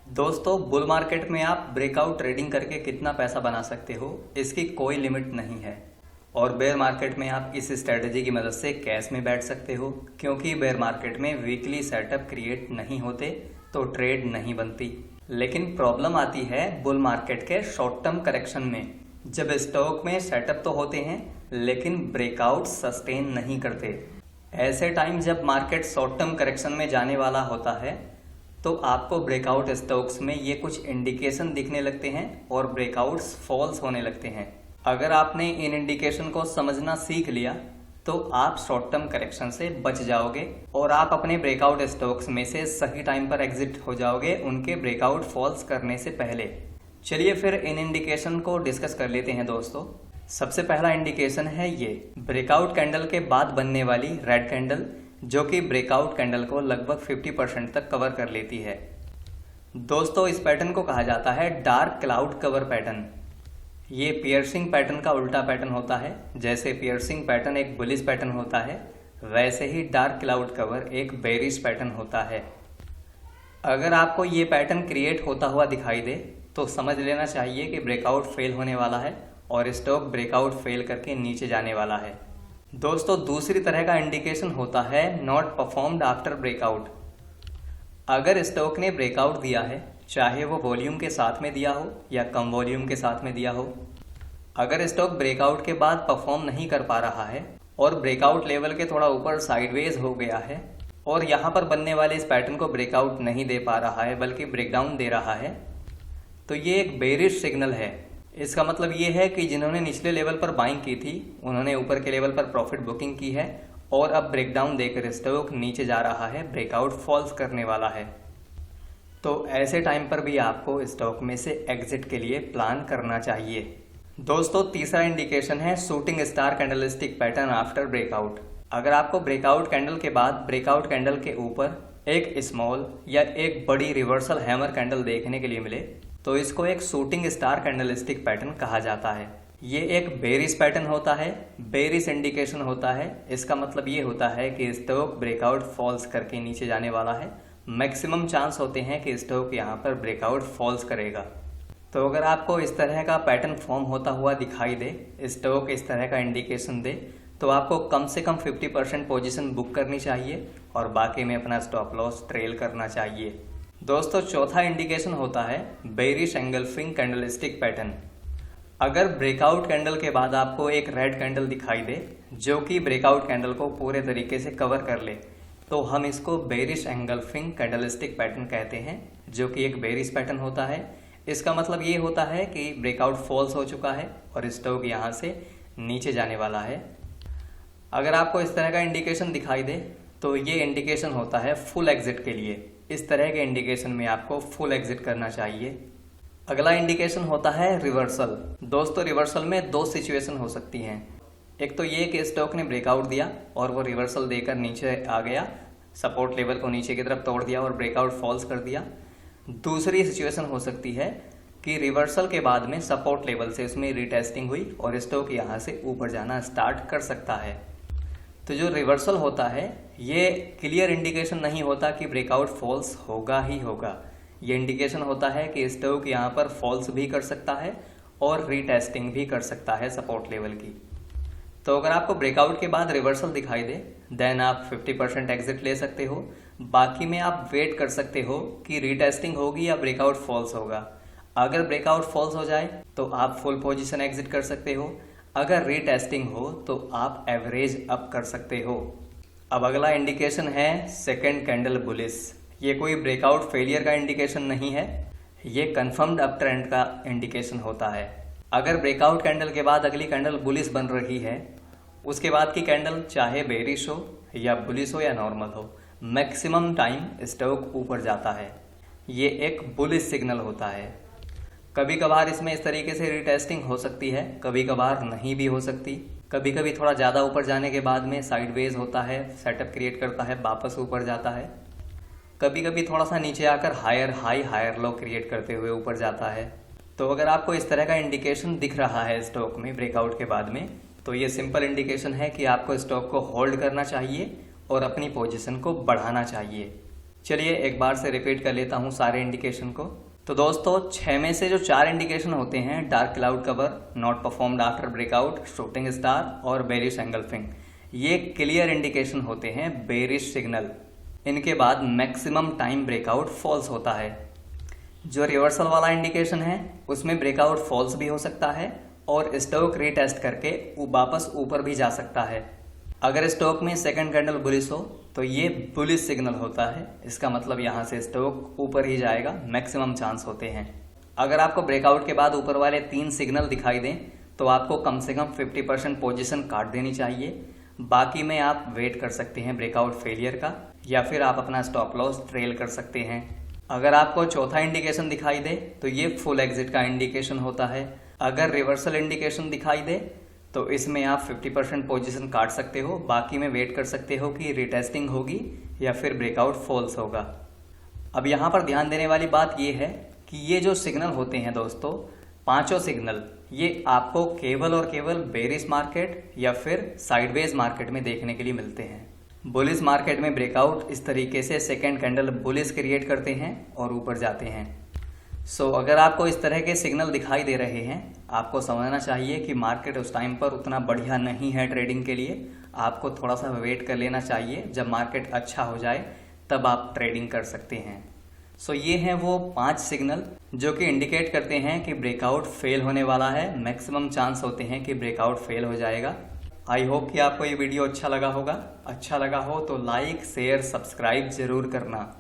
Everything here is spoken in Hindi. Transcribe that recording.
दोस्तों, बुल मार्केट में आप ब्रेकआउट ट्रेडिंग करके कितना पैसा बना सकते हो, इसकी कोई लिमिट नहीं है। और बेयर मार्केट में आप इस स्ट्रेटजी की मदद से कैश में बैठ सकते हो, क्योंकि बेयर मार्केट में वीकली सेटअप क्रिएट नहीं होते तो ट्रेड नहीं बनती। लेकिन प्रॉब्लम आती है बुल मार्केट के शॉर्ट टर्म करेक्शन में, जब स्टॉक में सेटअप तो होते हैं लेकिन ब्रेकआउट सस्टेन नहीं करते। ऐसे टाइम जब मार्केट शॉर्ट टर्म करेक्शन में जाने वाला होता है तो आपको ब्रेकआउट स्टॉक्स में ये कुछ इंडिकेशन दिखने लगते हैं और ब्रेकआउट्स फॉल्स होने लगते हैं। अगर आपने इन इंडिकेशन को समझना सीख लिया तो आप शॉर्ट टर्म करेक्शन से बच जाओगे और आप अपने ब्रेकआउट स्टॉक्स में से सही टाइम पर एग्जिट हो जाओगे उनके ब्रेकआउट फॉल्स करने से पहले। चलिए फिर इन इंडिकेशन को डिस्कस कर लेते हैं दोस्तों। सबसे पहला इंडिकेशन है ये ब्रेकआउट कैंडल के बाद बनने वाली रेड कैंडल, जो कि ब्रेकआउट कैंडल को लगभग 50% तक कवर कर लेती है। दोस्तों, इस पैटर्न को कहा जाता है डार्क क्लाउड कवर पैटर्न। ये पियर्सिंग पैटर्न का उल्टा पैटर्न होता है। जैसे पियर्सिंग पैटर्न एक बुलिश पैटर्न होता है, वैसे ही डार्क क्लाउड कवर एक बेरिश पैटर्न होता है। अगर आपको ये पैटर्न क्रिएट होता हुआ दिखाई दे तो समझ लेना चाहिए कि ब्रेकआउट फेल होने वाला है और स्टॉक ब्रेकआउट फेल करके नीचे जाने वाला है। दोस्तों, दूसरी तरह का इंडिकेशन होता है नॉट परफॉर्म्ड आफ्टर ब्रेकआउट। अगर स्टॉक ने ब्रेकआउट दिया है, चाहे वो वॉल्यूम के साथ में दिया हो या कम वॉल्यूम के साथ में दिया हो, अगर स्टॉक ब्रेकआउट के बाद परफॉर्म नहीं कर पा रहा है और ब्रेकआउट लेवल के थोड़ा ऊपर साइडवेज हो गया है और यहाँ पर बनने वाले इस पैटर्न को ब्रेकआउट नहीं दे पा रहा है बल्कि ब्रेकडाउन दे रहा है, तो ये एक बेरिश सिग्नल है। इसका मतलब ये है कि जिन्होंने निचले लेवल पर बाइंग की थी उन्होंने ऊपर के लेवल पर प्रॉफिट बुकिंग की है और अब ब्रेकडाउन देकर स्टॉक नीचे जा रहा है, ब्रेकआउट फॉल्स करने वाला है। तो ऐसे टाइम पर भी आपको स्टॉक में से एग्जिट के लिए प्लान करना चाहिए। दोस्तों, तीसरा इंडिकेशन है shooting star candlestick pattern after breakout. अगर आपको ब्रेकआउट कैंडल के बाद ब्रेकआउट कैंडल के ऊपर एक स्मॉल या एक बड़ी रिवर्सल हैमर कैंडल देखने के लिए मिले तो इसको एक शूटिंग स्टार कैंडलस्टिक पैटर्न कहा जाता है। ये एक बेरिश पैटर्न होता है, बेरिश इंडिकेशन होता है। इसका मतलब ये होता है कि स्टॉक ब्रेकआउट फॉल्स करके नीचे जाने वाला है। मैक्सिमम चांस होते हैं कि स्टॉक यहाँ पर ब्रेकआउट फॉल्स करेगा। तो अगर आपको इस तरह का पैटर्न फॉर्म होता हुआ दिखाई दे, स्टॉक इस तरह का इंडिकेशन दे, तो आपको कम से कम 50% पोजीशन बुक करनी चाहिए और बाकी में अपना स्टॉप लॉस ट्रेल करना चाहिए। दोस्तों, चौथा इंडिकेशन होता है बेरिश एंगल्फिंग कैंडलस्टिक पैटर्न। अगर ब्रेकआउट कैंडल के बाद आपको एक रेड कैंडल दिखाई दे जो कि ब्रेकआउट कैंडल को पूरे तरीके से कवर कर ले, तो हम इसको बेरिश एंगल्फिंग कैंडलस्टिक पैटर्न कहते हैं, जो कि एक बेरिश पैटर्न होता है। इसका मतलब ये होता है कि ब्रेकआउट फॉल्स हो चुका है और स्टॉक यहाँ से नीचे जाने वाला है। अगर आपको इस तरह का इंडिकेशन दिखाई दे तो ये इंडिकेशन होता है फुल एग्जिट के लिए। इस तरह के इंडिकेशन में आपको फुल एग्जिट करना चाहिए। अगला इंडिकेशन होता है रिवर्सल। दोस्तों, रिवर्सल में दो सिचुएशन हो सकती हैं। एक तो ये कि स्टॉक ने ब्रेकआउट दिया और वो रिवर्सल देकर नीचे आ गया, सपोर्ट लेवल को नीचे की तरफ तोड़ दिया और ब्रेकआउट फॉल्स कर दिया। दूसरी सिचुएशन हो सकती है कि रिवर्सल के बाद में सपोर्ट लेवल से उसमें रिटेस्टिंग हुई और स्टॉक यहाँ से ऊपर जाना स्टार्ट कर सकता है। तो जो रिवर्सल होता है ये क्लियर इंडिकेशन नहीं होता कि ब्रेकआउट फॉल्स होगा ही होगा। ये इंडिकेशन होता है कि स्टॉक यहाँ पर फॉल्स भी कर सकता है और रीटेस्टिंग भी कर सकता है सपोर्ट लेवल की। तो अगर आपको ब्रेकआउट के बाद रिवर्सल दिखाई दे देन आप 50% एग्जिट ले सकते हो। बाकी में आप वेट कर सकते हो कि रीटेस्टिंग होगी या ब्रेकआउट फॉल्स होगा। अगर ब्रेकआउट फॉल्स हो जाए तो आप फुल पोजीशन एग्जिट कर सकते हो। अगर रीटेस्टिंग हो तो आप एवरेज अप कर सकते हो। अब अगला इंडिकेशन है सेकंड कैंडल बुलिश। ये कोई ब्रेकआउट फेलियर का इंडिकेशन नहीं है, ये कंफर्म्ड अप ट्रेंड का इंडिकेशन होता है। अगर ब्रेकआउट कैंडल के बाद अगली कैंडल बुलिश बन रही है, उसके बाद की कैंडल चाहे बेरिश हो या बुलिश हो या नॉर्मल हो, मैक्सिमम टाइम स्टॉक ऊपर जाता है। ये एक बुलिश सिग्नल होता है। कभी कभार इसमें इस तरीके से रिटेस्टिंग हो सकती है, कभी कभार नहीं भी हो सकती। कभी कभी थोड़ा ज़्यादा ऊपर जाने के बाद में साइडवेज होता है, सेटअप क्रिएट करता है, वापस ऊपर जाता है। कभी कभी थोड़ा सा नीचे आकर higher high higher low create करते हुए ऊपर जाता है। तो अगर आपको इस तरह का इंडिकेशन दिख रहा है स्टॉक में ब्रेकआउट के बाद में, तो ये सिंपल इंडिकेशन है कि आपको स्टॉक को होल्ड करना चाहिए और अपनी पोजीशन को बढ़ाना चाहिए। चलिए एक बार से रिपीट कर लेता हूँ सारे इंडिकेशन को। तो दोस्तों 6 में से जो 4 इंडिकेशन होते हैं, dark cloud cover, not performed after breakout, shooting star और बेरिश एंगल्फिंग, ये क्लियर इंडिकेशन होते हैं बेरिश सिग्नल। इनके बाद मैक्सिमम टाइम ब्रेकआउट फॉल्स होता है। जो रिवर्सल वाला इंडिकेशन है उसमें ब्रेकआउट फॉल्स भी हो सकता है और स्टॉक रीटेस्ट करके वापस ऊपर भी जा सकता है। अगर स्टॉक में सेकंड कैंडल बुलिश हो तो ये बुलिश सिग्नल होता है, इसका मतलब यहाँ से स्टॉक ऊपर ही जाएगा, मैक्सिमम चांस होते हैं। अगर आपको ब्रेकआउट के बाद ऊपर वाले 3 सिग्नल दिखाई दें तो आपको कम से कम 50% पोजीशन काट देनी चाहिए। बाकी में आप वेट कर सकते हैं ब्रेकआउट फेलियर का, या फिर आप अपना स्टॉप लॉस ट्रेल कर सकते हैं। अगर आपको चौथा इंडिकेशन दिखाई दे तो ये फुल एग्जिट का इंडिकेशन होता है। अगर रिवर्सल इंडिकेशन दिखाई दे तो इसमें आप 50% पोजीशन काट सकते हो, बाकी में वेट कर सकते हो कि रिटेस्टिंग होगी या फिर ब्रेकआउट फॉल्स होगा। अब यहाँ पर ध्यान देने वाली बात ये है कि ये जो सिग्नल होते हैं दोस्तों, पांचों सिग्नल, ये आपको केवल और केवल बेरिश मार्केट या फिर साइडवेज मार्केट में देखने के लिए मिलते हैं। बुलिश मार्केट में ब्रेकआउट इस तरीके से सेकेंड कैंडल बुलिश क्रिएट करते हैं और ऊपर जाते हैं। सो अगर आपको इस तरह के सिग्नल दिखाई दे रहे हैं, आपको समझना चाहिए कि मार्केट उस टाइम पर उतना बढ़िया नहीं है ट्रेडिंग के लिए। आपको थोड़ा सा वेट कर लेना चाहिए, जब मार्केट अच्छा हो जाए तब आप ट्रेडिंग कर सकते हैं। सो ये हैं वो 5 सिग्नल जो कि इंडिकेट करते हैं कि ब्रेकआउट फेल होने वाला है। मैक्सिमम चांस होते हैं कि ब्रेकआउट फेल हो जाएगा। आई होप कि आपको ये वीडियो अच्छा लगा होगा। अच्छा लगा हो तो लाइक, शेयर, सब्सक्राइब जरूर करना।